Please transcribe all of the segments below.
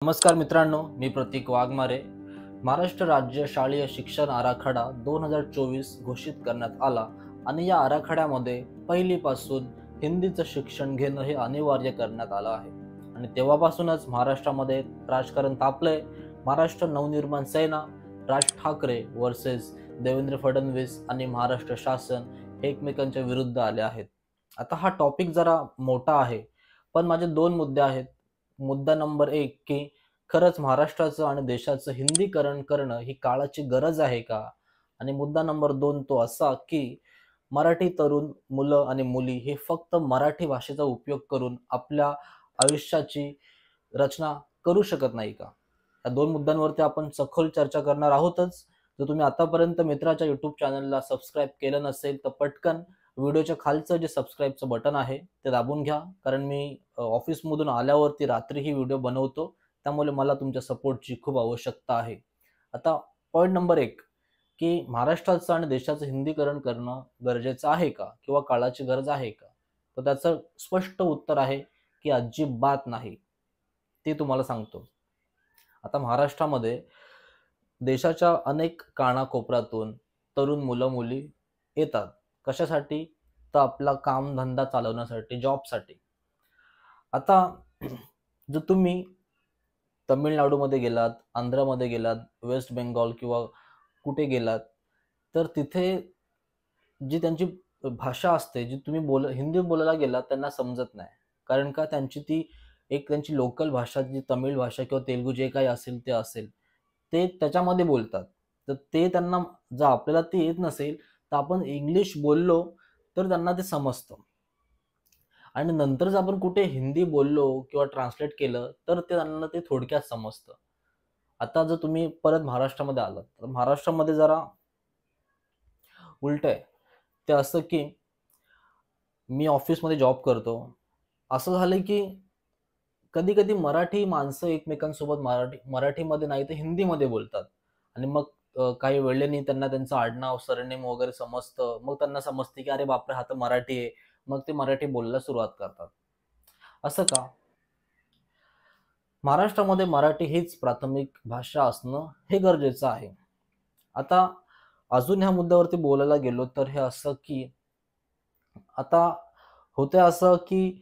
नमस्कार मित्रांनो, मी प्रतीक वाघमारे. महाराष्ट्र राज्य शालेय शिक्षण आराखडा 2024 घोषित करण्यात आला आणि या आराखड्यामध्ये पहिलीपासून हिंदीचं शिक्षण घेणं हे अनिवार्य करण्यात आलं आहे. आणि तेव्हापासूनच महाराष्ट्रामध्ये राजकारण तापलंय. महाराष्ट्र नवनिर्माण सेना, राज ठाकरे वर्सेस देवेंद्र फडणवीस आणि महाराष्ट्र शासन हे एकमेकांच्या विरुद्ध आले आहेत. आता हा टॉपिक जरा मोठा आहे, पण माझे दोन मुद्दे आहेत. मुद्दा नंबर 1 की खरंच महाराष्ट्राचं आणि देशाचं हिंदीकरण करणं ही काळाची गरज आहे का? आणि मुद्दा नंबर 2 तो असा की मराठी तरुण मुलं आणि मुली हे फक्त मराठी भाषेचा उपयोग करून आपल्या आयुष्याची रचना करू शकत नाही का? या दोन मुद्द्यांवरती आपण सखोल चर्चा करणार आहोतच. जर तुम्ही आतापर्यंत मित्राच्या YouTube चॅनलला सबस्क्राईब केलं नसेल तर पटकन व्हिडिओच्या खालचं जे सबस्क्राईबचं बटन आहे ते दाबून घ्या, कारण मी ऑफिसमधून आल्यावरती रात्री ही व्हिडिओ बनवतो, त्यामुळे मला तुमच्या सपोर्टची खूप आवश्यकता आहे. आता पॉईंट नंबर 1 की महाराष्ट्राचं आणि देशाचं हिंदीकरण करणं गरजेचं आहे का किंवा काळाची गरज आहे का? तर त्याचं स्पष्ट उत्तर आहे की अजिबात नाही. ते तुम्हाला सांगतो. आता महाराष्ट्रामध्ये देशाच्या अनेक कानाकोपऱ्यातून तरुण मुलं मुली येतात. कशासाठी? तर आपला कामधंदा चालवण्यासाठी, जॉबसाठी. आता जर तुम्ही तमिळनाडूमध्ये गेलात, आंध्रमध्ये गेलात, वेस्ट बेंगॉल किंवा कुठे गेलात, तर तिथे जी त्यांची भाषा असते, जी तुम्ही हिंदी बोलायला गेलात त्यांना समजत नाही. कारण का? त्यांची ती एक त्यांची लोकल भाषा जी तमिळ भाषा किंवा तेलुगू जे काही असेल ते असेल. ते त्याच्यामध्ये बोलतात. तर ते त्यांना जर आपल्याला ते येत नसेल, तर आपण इंग्लिश बोललो तर त्यांना ते समजतं. आणि नंतर जर आपण कुठे हिंदी बोललो किंवा ट्रान्सलेट केलं, तर ते त्यांना ते थोडक्यात समजतं. आता जर तुम्ही परत महाराष्ट्रामध्ये आलात, तर महाराष्ट्रामध्ये जरा उलट आहे. ते असं की मी ऑफिसमध्ये जॉब करतो. असं झालं की कधी-कधी मराठी माणसं एकमेकांसोबत मराठीमध्ये नाही तर हिंदीमध्ये बोलतात. आणि मग काही वेळाने त्यांना त्यांचं आडनाव, सरनेम वगैरे समजतं. मग त्यांना समजतं की अरे बापरे! हा तर मराठी आहे. मग ते मराठी बोलायला सुरुवात करतात. असं का? महाराष्ट्रामध्ये मराठी हीच प्राथमिक भाषा असणं हे गरजेचं आहे. आता अजून ह्या मुद्द्यावरती बोलायला गेलो तर हे असं की आता होतंय असं की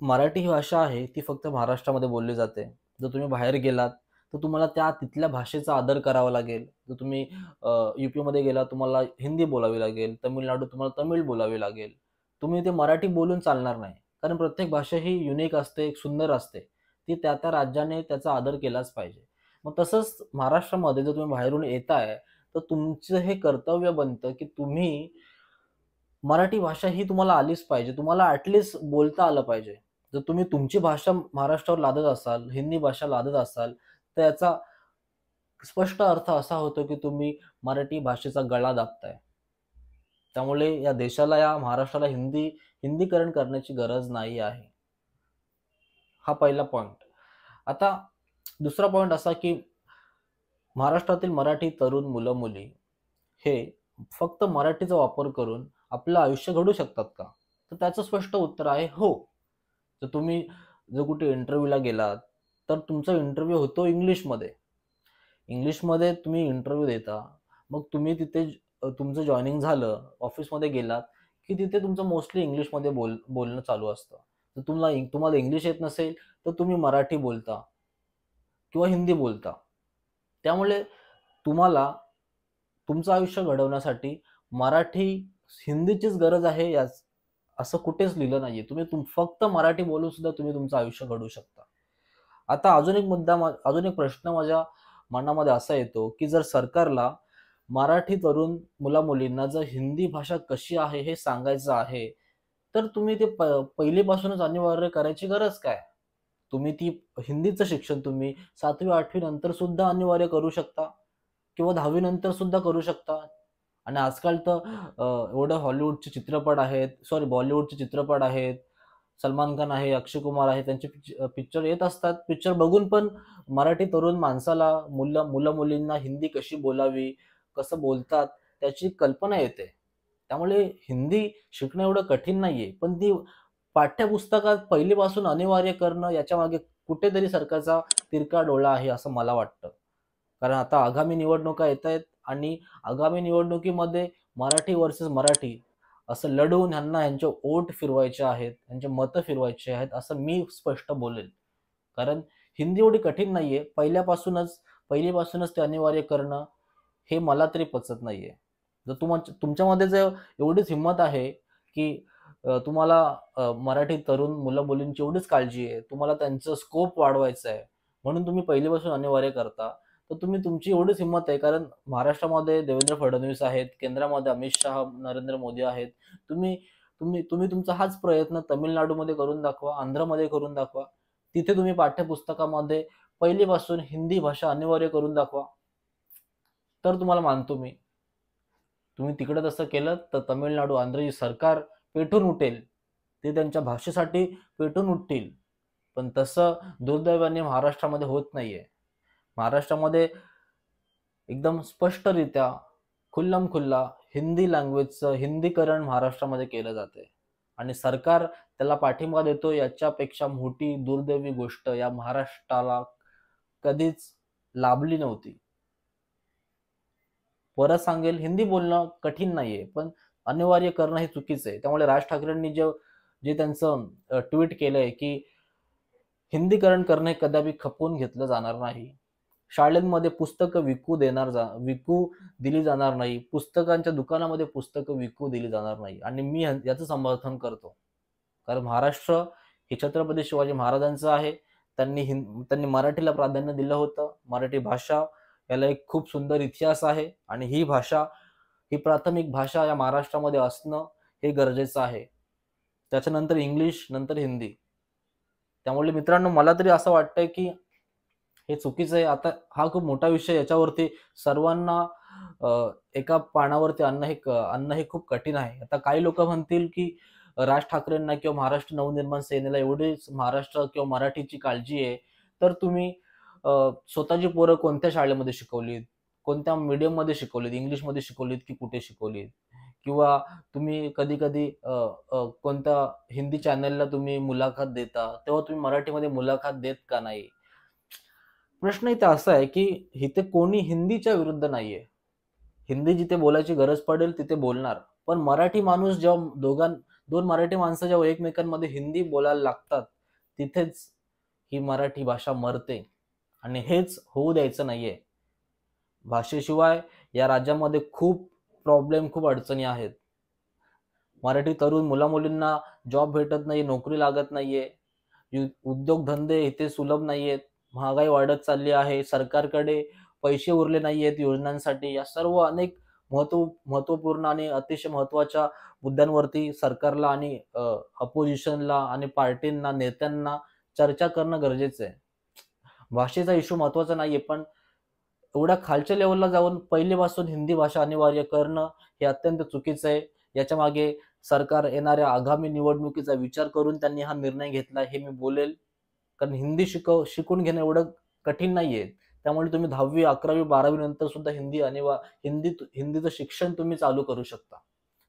मराठी ही भाषा आहे ती फक्त महाराष्ट्रामध्ये बोलली जाते. जर तुम्ही बाहेर गेलात, तर तुम्हाला त्या तिथल्या भाषेचा आदर करावा लागेल. जर तुम्ही यूपीमध्ये गेलात, तुम्हाला हिंदी बोलावी लागेल. तमिळनाडूत तुम्हाला तमिळ बोलावी लागेल. तुम्ही ते मराठी बोलून चालणार नाही. कारण प्रत्येक भाषा ही युनिक असते, एक सुंदर असते. ती त्या-त्या राज्याने त्याचा आदर केलाच पाहिजे. मग तसंच महाराष्ट्रामध्ये जर तुम्ही बाहेरून येताय, तर तुमचं हे कर्तव्य बनतं की तुम्ही मराठी भाषा ही तुम्हाला आलीच पाहिजे. तुम्हाला ॲटलीस्ट बोलता आलं पाहिजे. जर तुम्ही तुमची भाषा महाराष्ट्रावर लादत असाल, हिंदी भाषा लादत असाल, तर याचा स्पष्ट अर्थ असा होतो की तुम्ही मराठी भाषेचा गळा दाबताय. त्यामुळे या देशाला, या महाराष्ट्राला हिंदीकरण करण्याची गरज नाही आहे. हा पहिला पॉइंट. आता दुसरा पॉइंट असा की महाराष्ट्रातील मराठी तरुण मुलं-मुली हे फक्त मराठीचा वापर करून आपलं आयुष्य घडवू शकतात का? तर त्याचं स्पष्ट उत्तर आहे हो. तर तुम्ही जर कुठे इंटरव्ह्यूला गेलात, तर तुमचा इंटरव्ह्यू होतो इंग्लिशमध्ये. इंग्लिशमध्ये तुम्ही इंटरव्ह्यू देता. मग तुम्ही तिथे तुमचं जॉइनिंग झालं, ऑफिसमध्ये गेलात, की तिथे तुमचं मोस्टली इंग्लिशमध्ये बोलणं चालू असतं. तर तुम्हाला इंग्लिश येत नसेल, तर तुम्ही मराठी बोलता किंवा हिंदी बोलता. त्यामुळे तुम्हाला तुमचं आयुष्य घडवण्यासाठी मराठी, हिंदीचीच गरज आहे असं कुठेच लिहिलं नाहीये. फक्त मराठी बोलून सुद्धा तुम्ही तुमचं आयुष्य घडवू शकता. आता अजून एक प्रश्न माझ्या मनामध्ये असा येतो, की जर सरकारला मराठी तरुण मुला-मुलींना जर हिंदी भाषा कशी आहे हे सांगायचं आहे, तर तुम्ही ते पहिलीपासूनच अनिवार्य करायची गरज काय? तुम्ही ती हिंदीचं शिक्षण तुम्ही 7वी-8वी नंतर सुद्धा अनिवार्य करू शकता किंवा 10वी नंतर सुद्धा करू शकता. आणि आजकाल तर एवढे हॉलिवूडचे चित्रपट आहेत, सॉरी बॉलिवूडचे चित्रपट आहेत. सलमान खान आहे, अक्षय कुमार आहे, त्यांचे पिक्चर येत असतात. पिक्चर बघून पण मराठी तरुण माणसाला, मुलं-मुलींना हिंदी कशी बोलावी, कसं बोलतात त्याची कल्पना येते. त्यामुळे हिंदी शिकणं एवढं कठीण नाहीये. पण ती पाठ्यपुस्तकात पहिलीपासून अनिवार्य करणं याच्यामागे कुठेतरी सरकारचा तिरका डोळा आहे असं मला वाटतं. कारण आता आगामी निवडणुका येत आहेत आणि आगामी निवडणुकीमध्ये मराठी वर्सेस मराठी असं लढवून ह्यांना ह्यांचे वोट फिरवायचे आहेत, ह्यांचे मतं फिरवायचे आहेत असं मी स्पष्ट बोलेल. कारण हिंदी एवढी कठीण नाहीये. पहिलीपासूनच ते अनिवार्य करणं हे मला तरी पचत नाहीये. जर तुमच्यामध्ये जर एवढीच हिंमत आहे, की तुम्हाला मराठी तरुण मुलं-मुलींची एवढीच काळजी आहे, तुम्हाला त्यांचं स्कोप वाढवायचा आहे, म्हणून तुम्ही पहिलीपासून अनिवार्य करता. तर तुम्ही तुमची एवढीच हिंमत आहे कारण महाराष्ट्रामध्ये देवेंद्र फडणवीस आहेत, केंद्रामध्ये अमित शहा, नरेंद्र मोदी आहेत. तुम्ही तुम्ही तुम्ही तुमचा हाच प्रयत्न तामिळनाडूमध्ये करून दाखवा, आंध्रमध्ये करून दाखवा. तिथे तुम्ही पाठ्यपुस्तकामध्ये पहिलीपासून हिंदी भाषा अनिवार्य करून दाखवा. तर तुम्हाला मानतो मी. तुम्ही तिकडे तसं केलं तर तामिळनाडू, आंध्रची सरकार पेटून उठेल. ते त्यांच्या भाषेसाठी पेटून उठतील. पण तसं दुर्दैवाने महाराष्ट्रामध्ये होत नाहीये. महाराष्ट्रामध्ये एकदम स्पष्टरित्या खुल्लम-खुल्ला हिंदी लँग्वेजचं हिंदीकरण महाराष्ट्रामध्ये केलं जातंय आणि सरकार त्याला पाठिंबा देतो याच्यापेक्षा मोठी दुर्दैवी गोष्ट या महाराष्ट्राला कधीच लाभली नव्हती. परत सांगेल, हिंदी बोलणं कठीण नाहीये, पण अनिवार्य करणं हे चुकीचं आहे. त्यामुळे राज ठाकरेंनी जे त्यांचं ट्विट केलंय, की हिंदीकरण करणे कदापि खपवून घेतलं जाणार नाही. शाळांमध्ये पुस्तकं विकू दिली जाणार नाही. पुस्तकांच्या दुकानामध्ये पुस्तकं विकू दिली जाणार नाही आणि मी याचं समर्थन करतो. कारण महाराष्ट्र हे छत्रपती शिवाजी महाराजांचं आहे. त्यांनी मराठीला प्राधान्य दिलं होतं. मराठी भाषा याला एक खूप सुंदर इतिहास आहे आणि ही प्राथमिक भाषा या महाराष्ट्रामध्ये असणं हे गरजेचं आहे. त्याच्यानंतर इंग्लिश, नंतर हिंदी. त्यामुळे मित्रांनो मला तरी असं वाटतंय, की हे चुकीचं आहे. आता हा खूप मोठा विषय याच्यावरती सर्वांना एका पानावरती आणणं हे खूप कठीण आहे. आता काही लोकं म्हणतील, की राज ठाकरेंना किंवा महाराष्ट्र नवनिर्माण सेनेला एवढीच महाराष्ट्र किंवा मराठीची काळजी आहे, तर तुम्ही स्वतःची पोरं कोणत्या शाळेमध्ये शिकवलीत? कोणत्या मीडियममध्ये शिकवलीत? इंग्लिशमध्ये शिकवलीत की कुठे शिकवलीत? किंवा तुम्ही कधी-कधी कोणत्या हिंदी चॅनलला तुम्ही मुलाखत देता, तेव्हा तुम्ही मराठीमध्ये मुलाखत देत का नाही? प्रश्न इथे असा आहे, की इथे कोणी हिंदीच्या विरुद्ध नाहीये. हिंदी जिथे बोलायची गरज पडेल तिथे बोलणार. पण मराठी माणूस जेव्हा दोन मराठी माणसं जेव्हा एकमेकांमध्ये हिंदी बोलायला लागतात, तिथेच ही मराठी भाषा मरते आणि हेच होऊ द्यायचं नाहीये. भाषेशिवाय या राज्यामध्ये खूप अडचणी आहेत. मराठी तरुण मुला-मुलींना जॉब भेटत नाही, नोकरी लागत नाहीये. उद्योगधंदे इथे सुलभ नाहीयेत. महागाई वाढत चालली आहे. सरकारकडे पैसे उरले नाहीयेत योजनांसाठी. या सर्व अनेक महत्त्वपूर्ण आणि अतिशय महत्त्वाच्या मुद्द्यांवरती सरकारला आणि अपोझिशनला आणि पार्टींना, नेत्यांना चर्चा करणं गरजेचं आहे. भाषेचा इश्यू महत्त्वाचा नाहीये, पण एवढ्या खालच्या लेव्हलला जाऊन पहिलीपासून हिंदी भाषा अनिवार्य करणं हे अत्यंत चुकीचं आहे. याच्यामागे सरकार येणाऱ्या आगामी निवडणुकीचा विचार करून त्यांनी हा निर्णय घेतला हे मी बोलेल. कारण शिकून घेणं एवढं कठीण नाहीये. त्यामुळे तुम्ही 10वी, 11वी, 12वी नंतर सुद्धा हिंदीचं शिक्षण तुम्ही चालू करू शकता.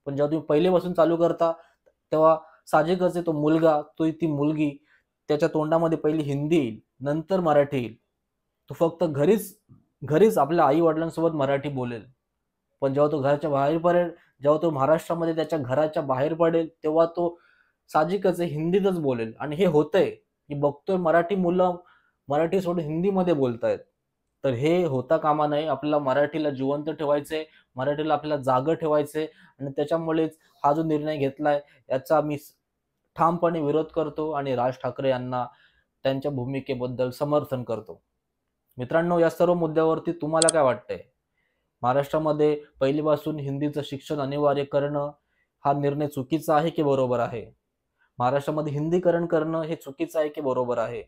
पण जेव्हा तुम्ही पहिलेपासून चालू करता, तेव्हा साहजिकच आहे ती मुलगी त्याच्या तोंडामध्ये पहिली हिंदी येईल, नंतर मराठी येईल. तो फक्त घरीच आपल्या आई-वडिलांसोबत मराठी बोलेल. पण जेव्हा तो घराच्या बाहेर पडेल, जेव्हा तो महाराष्ट्रामध्ये त्याच्या घराच्या बाहेर पडेल, तेव्हा तो साहजिकच आहे हिंदीतच बोलेल आणि हे होतंय. मी बघतोय मराठी मुलं मराठी सोडून हिंदीमध्ये बोलतायत. तर हे होता कामा नये. आपल्याला मराठीला जिवंत ठेवायचंय, मराठीला आपल्याला जागं ठेवायचंय आणि त्याच्यामुळेच हा जो निर्णय घेतलाय याचा मी ठामपणे विरोध करतो आणि राज ठाकरे यांना त्यांच्या भूमिकेबद्दल समर्थन करतो. मित्रांनो, या सर्व मुद्द्यावरती तुम्हाला काय वाटतंय? महाराष्ट्रामध्ये पहिलीपासून हिंदीचं शिक्षण अनिवार्य करणं हा निर्णय चुकीचा आहे की बरोबर आहे? महाराष्ट्रामध्ये हिंदीकरण करणं हे चुकीचं आहे की बरोबर आहे?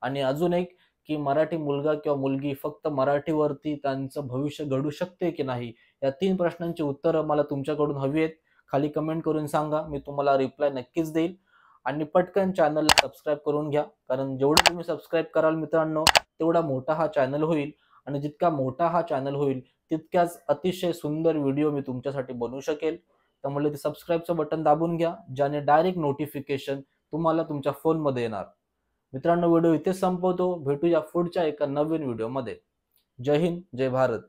आणि अजून एक की मराठी मुलगा किंवा मुलगी फक्त मराठीवरती त्यांचं भविष्य घडू शकते की नाही? या 3 प्रश्नांची उत्तरं मला तुमच्याकडून हवी आहेत. खाली कमेंट करून सांगा. मी तुम्हाला रिप्लाय नक्कीच देईल. आणि पटकन चॅनलला सबस्क्राईब करून घ्या. कारण जेवढं तुम्ही सबस्क्राईब कराल मित्रांनो, तेवढा मोठा हा चॅनल होईल आणि जितका मोठा हा चॅनल होईल, तितक्याच अतिशय सुंदर व्हिडिओ मी तुमच्यासाठी बनवू शकेल. त्यामुळे ते सबस्क्राईबचं बटन दाबून घ्या, ज्याने डायरेक्ट नोटिफिकेशन तुम्हाला तुमच्या फोनमध्ये येणार. मित्रांनो, व्हिडिओ इथे संपवतो. भेटूया पुढच्या एका नवीन व्हिडिओमध्ये. जय हिंद, जय भारत.